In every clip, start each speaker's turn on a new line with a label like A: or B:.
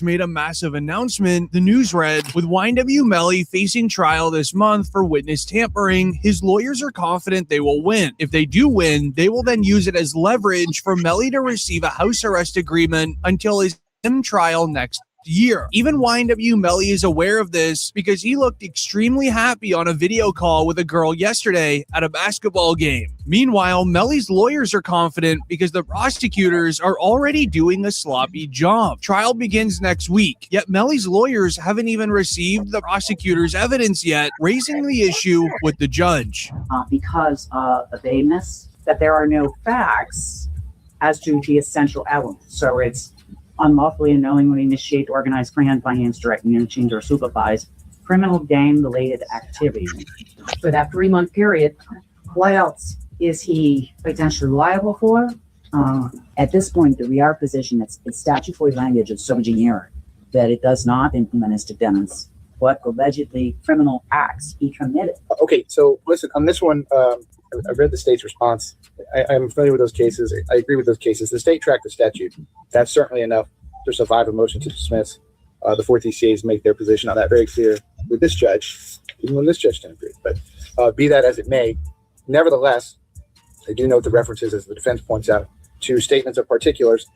A: Made a massive announcement. The news read, with YNW Melly facing trial this month for witness tampering, his lawyers are confident they will win. If they do win, they will then use it as leverage for Melly to receive a house arrest agreement until his trial next year. Even YNW Melly is aware of this because he looked extremely happy on a video call with a girl yesterday at a basketball game. Meanwhile, Melly's lawyers are confident because the prosecutors are already doing a sloppy job. Trial begins next week, yet Melly's lawyers haven't even received the prosecutor's evidence yet, raising the issue with the judge.
B: Because of the vagueness, that there are no facts as to the essential elements. So it's unlawfully and knowingly initiate, organize, grant, finance, direct, interchange, or supervise criminal gang-related activity. For that 3-month period, what else is he potentially liable for? At this point, the REAR position, it's statutory language is so generic that it does not implement as to demonstrate what allegedly criminal acts he committed.
C: Okay, so listen, on this one, I've read the state's response. I'm familiar with those cases. I agree with those cases. The state tracked the statute. That's certainly enough to survive a motion to dismiss. The 4 TCAs make their position on that very clear with this judge, even when this judge didn't agree. But be that as it may, nevertheless, I do note the references, as the defense points out, to statements of particulars.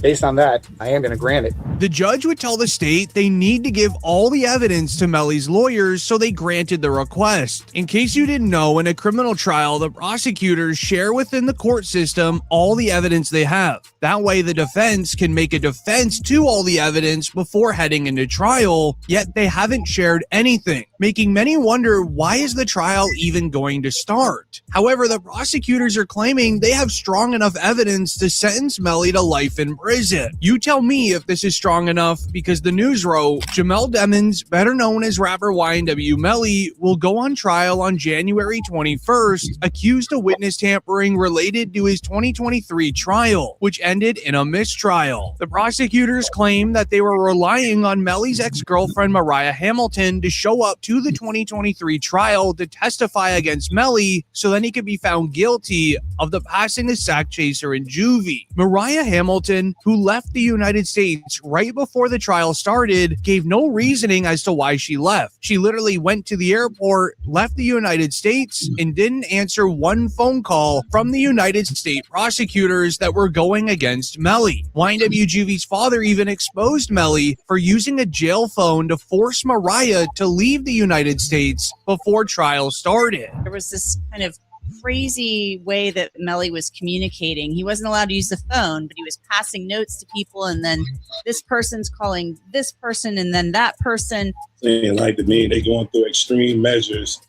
C: Based on that, I am going to grant it.
A: The judge would tell the state they need to give all the evidence to Melly's lawyers, so they granted the request. In case you didn't know, in a criminal trial, the prosecutors share within the court system all the evidence they have. That way, the defense can make a defense to all the evidence before heading into trial, yet they haven't shared anything, making many wonder, why is the trial even going to start? However, the prosecutors are claiming they have strong enough evidence to sentence Melly to life in prison. You tell me if this is strong enough, because the news wrote, Jamel Demons, better known as rapper YNW Melly, will go on trial on January 21st, accused of witness tampering related to his 2023 trial, which ended in a mistrial. The prosecutors claim that they were relying on Melly's ex-girlfriend Mariah Hamilton to show up to the 2023 trial to testify against Melly, so then he could be found guilty of the passing the sack chaser in juvie. Mariah Hamilton, who left the United States right before the trial started, gave no reasoning as to why she left. She literally went to the airport, left the United States, and didn't answer one phone call from the United States prosecutors that were going against Melly. YNW Juvie's father even exposed Melly for using a jail phone to force Mariah to leave the United States before trial started.
D: There was this kind of crazy way that Melly was communicating. He wasn't allowed to use the phone, but he was passing notes to people, and then this person's calling this person, and then that person.
E: And like to me, they're going through extreme measures,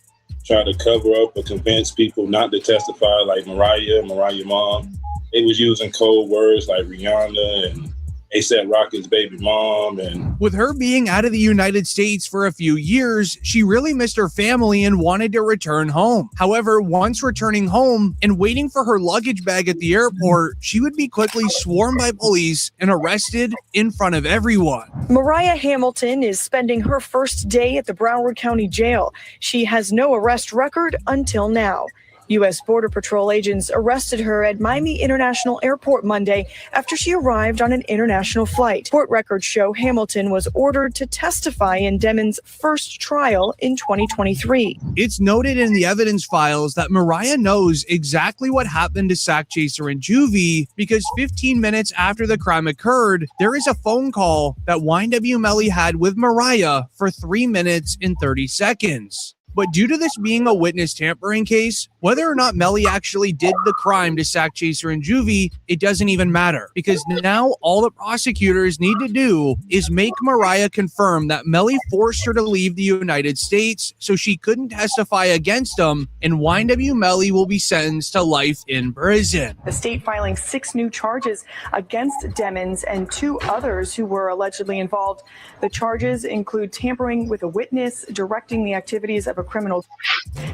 E: trying to cover up or convince people not to testify, like Mariah mom. They was using code words like Rihanna and A$AP Rocky's baby mom. And
A: with her being out of the United States for a few years, she really missed her family and wanted to return home. However, once returning home and waiting for her luggage bag at the airport, she would be quickly swarmed by police and arrested in front of everyone.
F: Mariah Hamilton is spending her first day at the Broward County Jail. She has no arrest record until now. U.S. Border Patrol agents arrested her at Miami International Airport Monday after she arrived on an international flight. Court records show Hamilton was ordered to testify in Demons' first trial in 2023.
A: It's noted in the evidence files that Mariah knows exactly what happened to Sack Chaser and Juvie, because 15 minutes after the crime occurred, there is a phone call that YNW Melly had with Mariah for 3 minutes and 30 seconds. But due to this being a witness tampering case, whether or not Melly actually did the crime to sack Chaser and Juvie, it doesn't even matter, because now all the prosecutors need to do is make Mariah confirm that Melly forced her to leave the United States so she couldn't testify against him, and YNW Melly will be sentenced to life in prison.
F: The state filing 6 new charges against Demmons and 2 others who were allegedly involved. The charges include tampering with a witness, directing the activities of a criminal,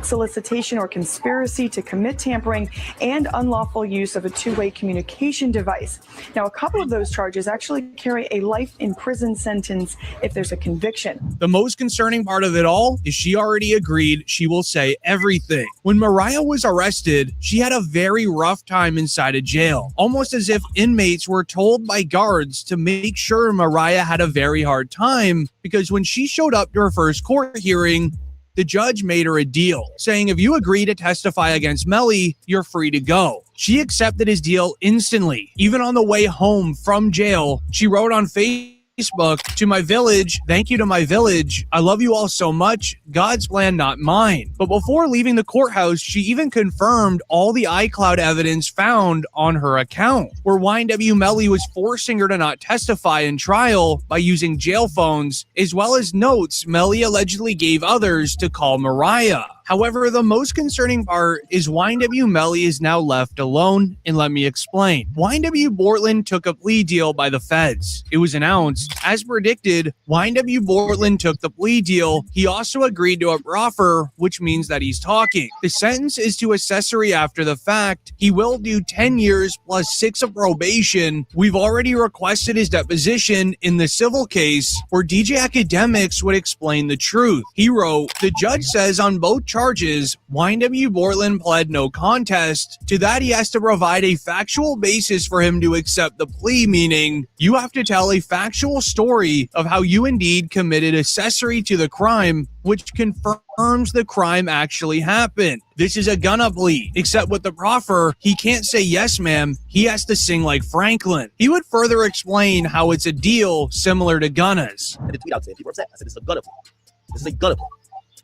F: solicitation or conspiracy to commit tampering, and unlawful use of a two-way communication device. Now, a couple of those charges actually carry a life in prison sentence if there's a conviction.
A: The most concerning part of it all is she already agreed she will say everything. When Mariah was arrested, she had a very rough time inside a jail, almost as if inmates were told by guards to make sure Mariah had a very hard time, because when she showed up to her first court hearing, the judge made her a deal, saying if you agree to testify against Melly, you're free to go. She accepted his deal instantly. Even on the way home from jail, she wrote on Facebook, "To my village, thank you to my village. I love you all so much. God's plan, not mine." But before leaving the courthouse, she even confirmed all the iCloud evidence found on her account, where YNW Melly was forcing her to not testify in trial by using jail phones, as well as notes Melly allegedly gave others to call Mariah. However, the most concerning part is YNW Melly is now left alone, and let me explain. YNW Bortland took a plea deal by the feds. It was announced. As predicted, YNW Bortland took the plea deal. He also agreed to a proffer, which means that he's talking. The sentence is to accessory after the fact. He will do 10 years plus 6 of probation. We've already requested his deposition in the civil case, where DJ Academics would explain the truth. He wrote, "The judge says on both charges, YNW Bortland pled no contest. To that, he has to provide a factual basis for him to accept the plea, meaning you have to tell a factual story of how you indeed committed accessory to the crime, which confirms the crime actually happened. This is a gunna plea, except with the proffer, he can't say yes, ma'am. He has to sing like Franklin." He would further explain how it's a deal similar to gunnas.
G: I did tweet out today. People are upset. I said, this is a gunna plea. This is a gunna plea.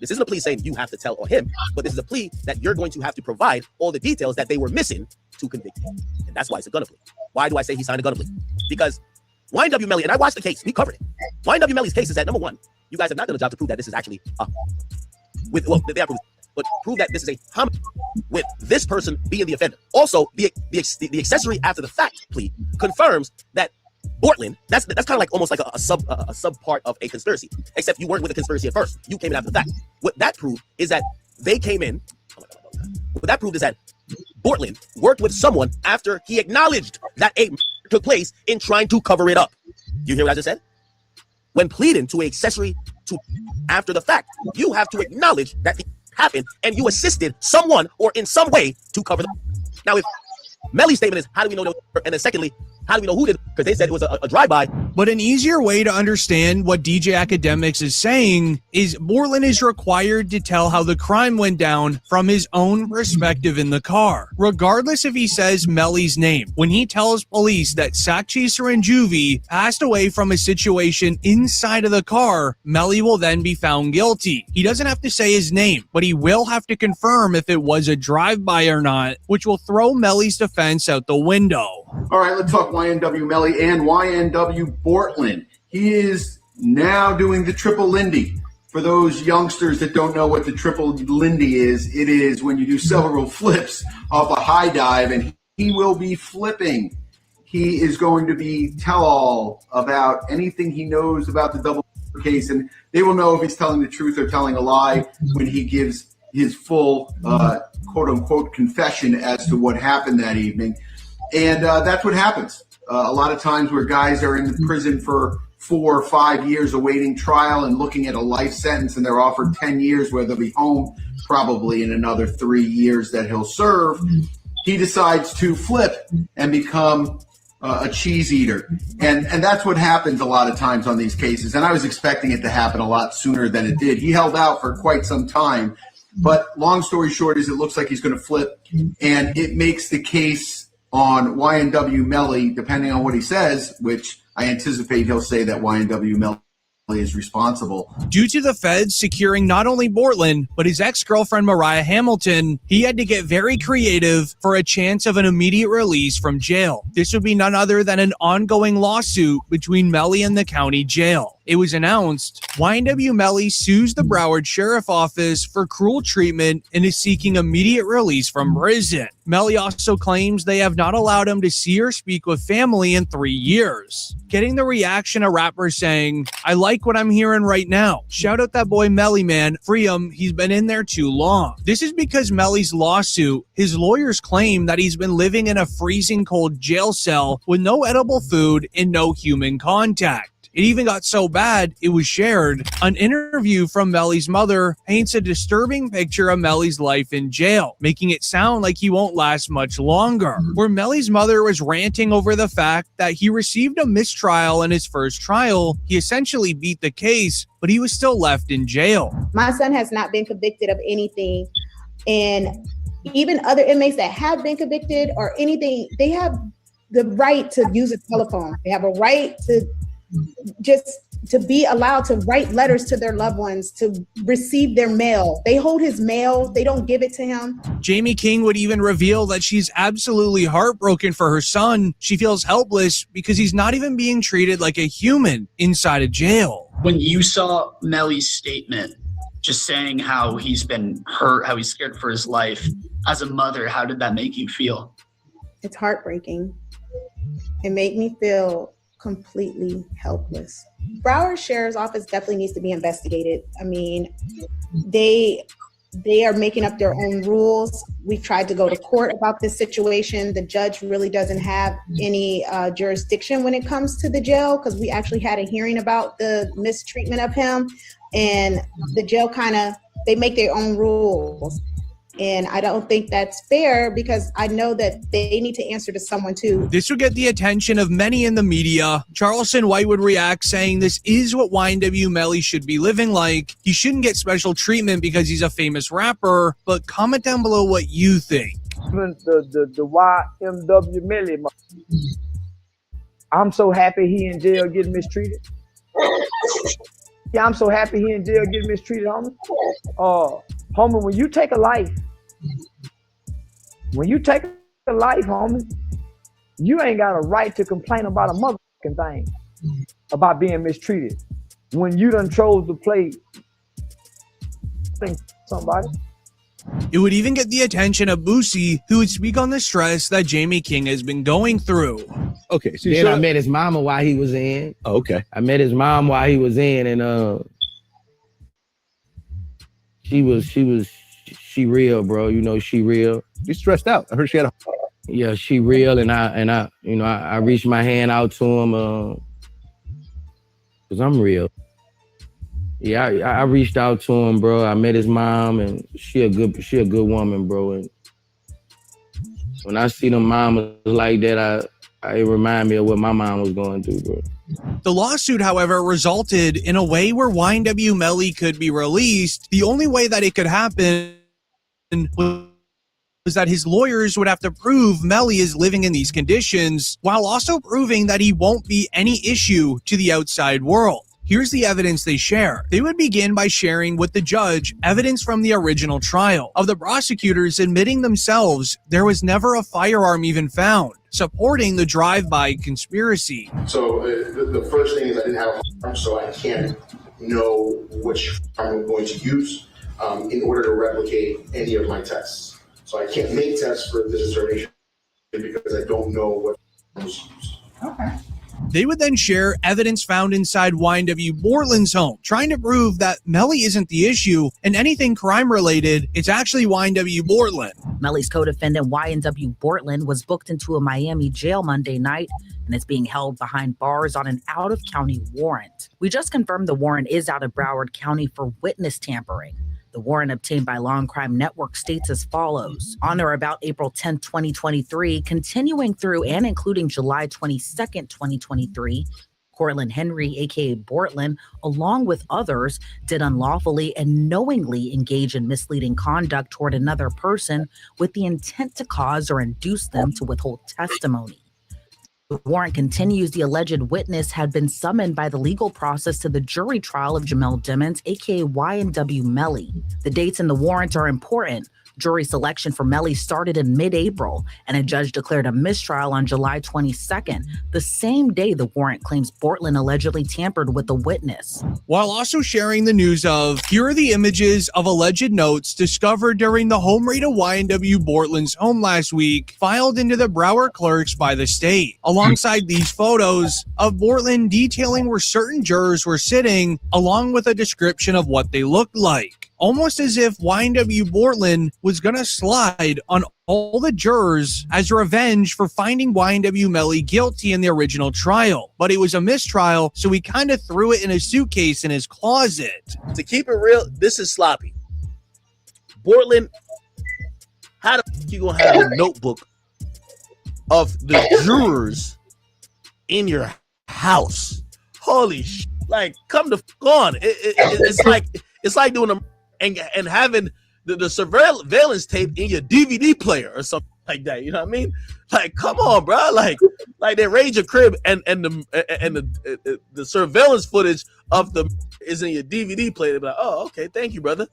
G: This isn't a plea saying you have to tell or him, but this is a plea that you're going to have to provide all the details that they were missing to convict him. And that's why it's a gunna plea. Why do I say he signed a gunna plea? Because YNW Melly, and I watched the case, we covered it. YNW Melly's case is that, number one, you guys have not done a job to prove that this is actually but prove that this is a homicide with this person being the offender. Also, the accessory after the fact plea confirms that Bortland, that's kind of like almost like a sub part of a conspiracy, except you weren't with the conspiracy at first. You came in after the fact. What that proved is that they came in. What that proved is that Bortland worked with someone after he acknowledged that a took place in trying to cover it up. You hear what I just said? When pleading to an accessory to after the fact, you have to acknowledge that it happened and you assisted someone or in some way to cover the. Now, if Melly's statement is, how do we know? And then secondly, how do we know who did? Because they said it was a drive-by.
A: But an easier way to understand what DJ Academics is saying is Bortland is required to tell how the crime went down from his own perspective in the car, regardless if he says Melly's name. When he tells police that Sack Chaser and Juvie passed away from a situation inside of the car, Melly will then be found guilty. He doesn't have to say his name, but he will have to confirm if it was a drive-by or not, which will throw Melly's defense out the window.
H: All right, let's talk YNW Melly and YNW Bortland. He is now doing the triple Lindy. For those youngsters that don't know what the triple Lindy is, it is when you do several flips off a high dive, and he will be flipping. He is going to be tell-all about anything he knows about the double case, and they will know if he's telling the truth or telling a lie when he gives his full quote-unquote confession as to what happened that evening. And that's what happens. A lot of times where guys are in prison for 4 or 5 years awaiting trial and looking at a life sentence, and they're offered 10 years where they'll be home probably in another 3 years that he'll serve, he decides to flip and become a cheese eater. And that's what happens a lot of times on these cases. And I was expecting it to happen a lot sooner than it did. He held out for quite some time. But long story short is it looks like he's going to flip, and it makes the case on YNW Melly, depending on what he says, which I anticipate he'll say that YNW Melly is responsible.
A: Due to the feds securing not only Bortland, but his ex-girlfriend Mariah Hamilton, he had to get very creative for a chance of an immediate release from jail. This would be none other than an ongoing lawsuit between Melly and the county jail. It was announced YNW Melly sues the Broward Sheriff Office for cruel treatment and is seeking immediate release from prison. Melly also claims they have not allowed him to see or speak with family in 3 years. Getting the reaction of rappers saying, "I like what I'm hearing right now. Shout out that boy Melly, man. Free him. He's been in there too long." This is because Melly's lawsuit, his lawyers claim that he's been living in a freezing cold jail cell with no edible food and no human contact. It even got so bad, it was shared. An interview from Melly's mother paints a disturbing picture of Melly's life in jail, making it sound like he won't last much longer. Where Melly's mother was ranting over the fact that he received a mistrial in his first trial, he essentially beat the case, but he was still left in jail.
I: My son has not been convicted of anything, and even other inmates that have been convicted or anything, they have the right to use a telephone. They have a right to just to be allowed to write letters to their loved ones, to receive their mail. They hold his mail. They don't give it to him.
A: Jamie King would even reveal that she's absolutely heartbroken for her son. She feels helpless because he's not even being treated like a human inside a jail.
J: When you saw Melly's statement, just saying how he's been hurt, how he's scared for his life, as a mother, how did that make you feel?
I: It's heartbreaking. It made me feel completely helpless. Broward Sheriff's Office definitely needs to be investigated. I mean, they are making up their own rules. We've tried to go to court about this situation. The judge really doesn't have any jurisdiction when it comes to the jail, because we actually had a hearing about the mistreatment of him, and the jail they make their own rules. And I don't think that's fair, because I know that they need to answer to someone too.
A: This would get the attention of many in the media. Charleston White would react saying this is what YNW Melly should be living like. He shouldn't get special treatment because he's a famous rapper. But comment down below what you think.
K: The YNW Melly. I'm so happy he in jail getting mistreated. Yeah, I'm so happy he in jail getting mistreated, homie. Homie, when you take a life, homie, you ain't got a right to complain about a motherfucking thing, about being mistreated. When you done chose to play somebody.
A: It would even get the attention of Boosie, who would speak on the stress that Jamie King has been going through.
L: Okay, so
M: then I met his mama while he was in.
L: Oh, okay.
M: I met his mom while he was in, and she real, bro. You know, she real.
L: She's stressed out. I heard she had
M: Yeah, she real, and I reached my hand out to him, cause I'm real. Yeah, I reached out to him, bro. I met his mom, and she a good woman, bro. And when I see them mamas like that, it remind me of what my mom was going through, bro.
A: The lawsuit, however, resulted in a way where YNW Melly could be released. The only way that it could happen was that his lawyers would have to prove Melly is living in these conditions, while also proving that he won't be any issue to the outside world. Here's the evidence they share. They would begin by sharing with the judge evidence from the original trial of the prosecutors admitting themselves there was never a firearm even found, supporting the drive-by conspiracy.
N: So the first thing is I didn't have a firearm, so I can't know which firearm I'm going to use in order to replicate any of my tests. So I can't make tests for this determination because I don't know what was used.
B: Okay.
A: They would then share evidence found inside YNW Bortland's home, trying to prove that Melly isn't the issue, and anything crime-related, it's actually YNW Bortland.
O: Melly's co-defendant YNW Bortland was booked into a Miami jail Monday night and is being held behind bars on an out-of-county warrant. We just confirmed the warrant is out of Broward County for witness tampering. The warrant obtained by Law and Crime Network states as follows. On or about April 10, 2023, continuing through and including July 22, 2023, Cortland Henry, aka Bortland, along with others, did unlawfully and knowingly engage in misleading conduct toward another person with the intent to cause or induce them to withhold testimony. The warrant continues. The alleged witness had been summoned by the legal process to the jury trial of Jamel Dimmons, aka YNW Melly. The dates in the warrant are important. Jury selection for Melly started in mid-April, and a judge declared a mistrial on July 22nd, the same day the warrant claims Bortland allegedly tampered with the witness.
A: While also sharing the news of, here are the images of alleged notes discovered during the home raid of YNW Bortland's home last week, filed into the Broward clerks by the state. Alongside these photos of Bortland detailing where certain jurors were sitting, along with a description of what they looked like. Almost as if YNW Bortland was gonna slide on all the jurors as revenge for finding YNW Melly guilty in the original trial. But it was a mistrial, so he kind of threw it in a suitcase in his closet.
G: To keep it real, this is sloppy. Bortland, how the fuck you gonna have a notebook of the jurors in your house? Holy shit. Like, come the fuck on. It's like doing a and having the surveillance tape in your DVD player or something like that. You know what I mean? Like, come on, bro. Like they raid your crib and the surveillance footage of the is in your DVD player. They're like, oh, okay, thank you, brother.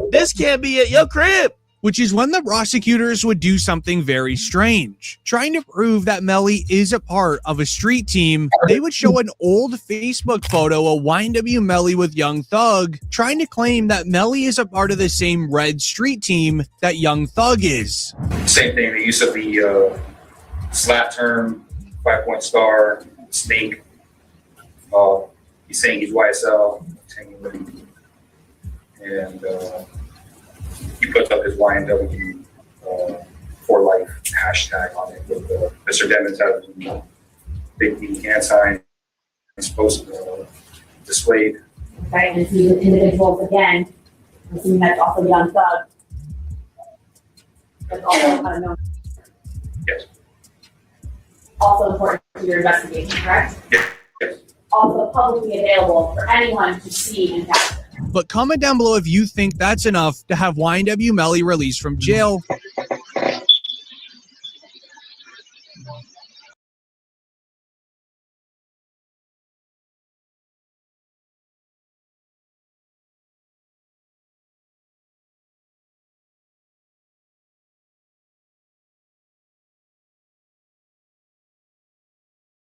G: This can't be at your crib.
A: Which is when the prosecutors would do something very strange. Trying to prove that Melly is a part of a street team, they would show an old Facebook photo of YNW Melly with Young Thug, trying to claim that Melly is a part of the same red street team that Young Thug is.
P: Same thing, the use of the slap term, 5-point star, snake. He's saying he's YSL, and he puts up his YNW for life hashtag on it with Mr. Demons has a big D hand sign displayed.
Q: Right, and see the individuals again. Assuming that's also Young Thug. That's also kind of known.
P: Yes.
Q: Also important to your investigation, correct?
P: Yes.
Q: Also publicly available for anyone to see and capture.
A: But comment down below if you think that's enough to have YNW Melly released from jail.